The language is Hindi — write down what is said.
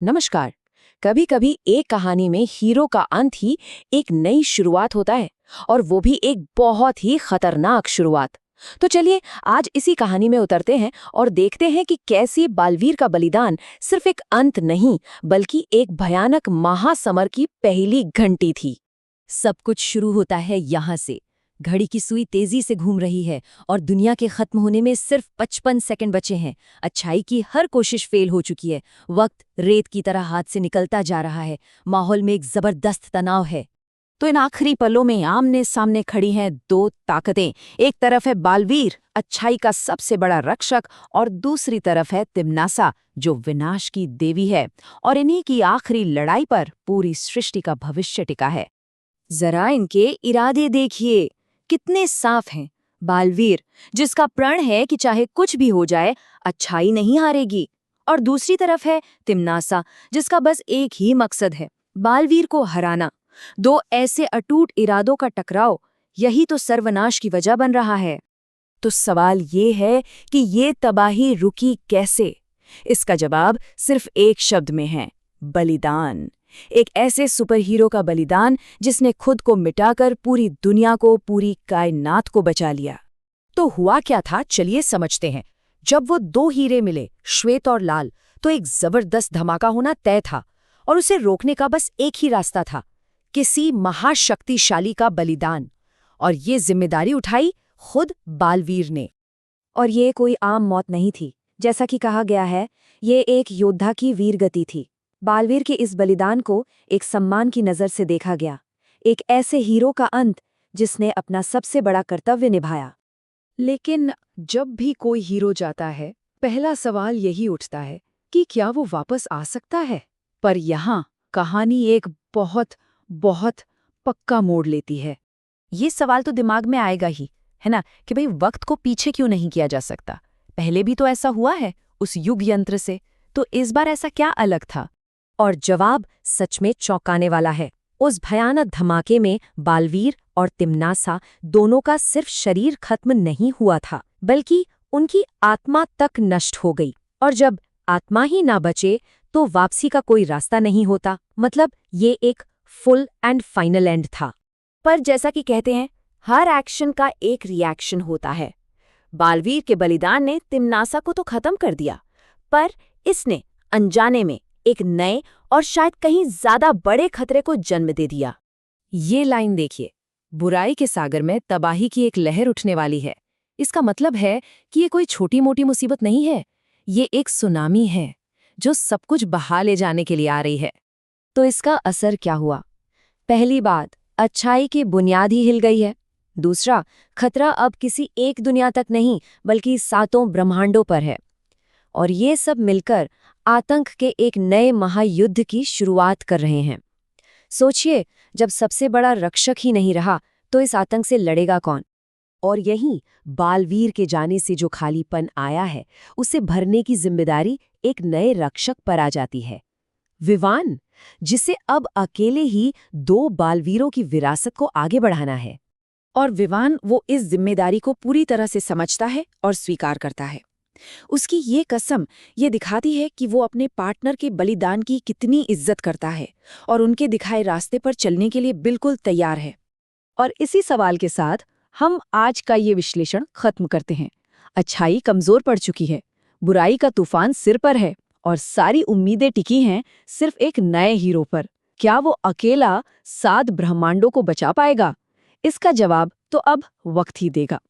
नमस्कार। कभी कभी एक कहानी में हीरो का अंत ही एक नई शुरुआत होता है, और वो भी एक बहुत ही खतरनाक शुरुआत। तो चलिए आज इसी कहानी में उतरते हैं और देखते हैं कि कैसे बालवीर का बलिदान सिर्फ एक अंत नहीं बल्कि एक भयानक महासमर की पहली घंटी थी। सब कुछ शुरू होता है यहाँ से। घड़ी की सुई तेजी से घूम रही है और दुनिया के खत्म होने में सिर्फ 55 सेकंड बचे हैं। अच्छाई की हर कोशिश फेल हो चुकी है। वक्त रेत की तरह हाथ से निकलता जा रहा है। माहौल में एक जबरदस्त तनाव है। तो इन आखिरी पलों में आमने सामने खड़ी हैं दो ताकतें। एक तरफ है बालवीर, अच्छाई का सबसे बड़ा रक्षक, और दूसरी तरफ है तिम्नासा, जो विनाश की देवी है। और इन्हीं की आखिरी लड़ाई पर पूरी सृष्टि का भविष्य टिका है। जरा इनके इरादे देखिए, कितने साफ हैं। बालवीर, जिसका प्रण है कि चाहे कुछ भी हो जाए अच्छाई नहीं हारेगी, और दूसरी तरफ है तिम्नासा, जिसका बस एक ही मकसद है, बालवीर को हराना। दो ऐसे अटूट इरादों का टकराव, यही तो सर्वनाश की वजह बन रहा है। तो सवाल ये है कि ये तबाही रुकी कैसे? इसका जवाब सिर्फ एक शब्द में है, बलिदान। एक ऐसे सुपर हीरो का बलिदान जिसने खुद को मिटाकर पूरी दुनिया को, पूरी कायनात को बचा लिया। तो हुआ क्या था, चलिए समझते हैं। जब वो दो हीरे मिले, श्वेत और लाल, तो एक जबरदस्त धमाका होना तय था, और उसे रोकने का बस एक ही रास्ता था, किसी महाशक्तिशाली का बलिदान। और ये जिम्मेदारी उठाई खुद बालवीर ने। और ये कोई आम मौत नहीं थी। जैसा कि कहा गया है, ये एक योद्धा की वीरगति थी। बालवीर के इस बलिदान को एक सम्मान की नज़र से देखा गया, एक ऐसे हीरो का अंत जिसने अपना सबसे बड़ा कर्तव्य निभाया। लेकिन जब भी कोई हीरो जाता है, पहला सवाल यही उठता है कि क्या वो वापस आ सकता है। पर यहाँ कहानी एक बहुत बहुत पक्का मोड़ लेती है। ये सवाल तो दिमाग में आएगा ही, है ना, कि भाई वक्त को पीछे क्यों नहीं किया जा सकता? पहले भी तो ऐसा हुआ है उस युग यंत्र से, तो इस बार ऐसा क्या अलग था? और जवाब सच में चौंकाने वाला है। उस भयानक धमाके में बालवीर और तिम्नासा दोनों का सिर्फ शरीर खत्म नहीं हुआ था, बल्कि उनकी आत्मा तक नष्ट हो गई। और जब आत्मा ही ना बचे तो वापसी का कोई रास्ता नहीं होता। मतलब ये एक फुल एंड फाइनल एंड था। पर जैसा कि कहते हैं, हर एक्शन का एक रिएक्शन होता है। बालवीर के बलिदान ने तिम्नासा को तो खत्म कर दिया, पर इसने अनजाने में एक नए और शायद कहीं ज्यादा बड़े खतरे को जन्म दे दिया। ये लाइन देखिए, बुराई के सागर में तबाही की एक लहर उठने वाली है। इसका मतलब है कि ये कोई छोटी मोटी मुसीबत नहीं है, ये एक सुनामी है जो सब कुछ बहा ले जाने के लिए आ रही है। तो इसका असर क्या हुआ? पहली बात, अच्छाई की बुनियाद ही हिल गई है। दूसरा, खतरा अब किसी एक दुनिया तक नहीं बल्कि सातों ब्रह्मांडों पर है। और ये सब मिलकर आतंक के एक नए महायुद्ध की शुरुआत कर रहे हैं। सोचिए, जब सबसे बड़ा रक्षक ही नहीं रहा तो इस आतंक से लड़ेगा कौन? और यहीं बालवीर के जाने से जो खालीपन आया है, उसे भरने की जिम्मेदारी एक नए रक्षक पर आ जाती है, विवान, जिसे अब अकेले ही दो बालवीरों की विरासत को आगे बढ़ाना है। और विवान वो इस जिम्मेदारी को पूरी तरह से समझता है और स्वीकार करता है। उसकी ये कसम ये दिखाती है कि वो अपने पार्टनर के बलिदान की कितनी इज्जत करता है और उनके दिखाए रास्ते पर चलने के लिए बिल्कुल तैयार है। और इसी सवाल के साथ हम आज का ये विश्लेषण खत्म करते हैं। अच्छाई कमजोर पड़ चुकी है, बुराई का तूफान सिर पर है, और सारी उम्मीदें टिकी हैं सिर्फ एक नए हीरो पर। क्या वो अकेला 7 ब्रह्मांडों को बचा पाएगा? इसका जवाब तो अब वक्त ही देगा।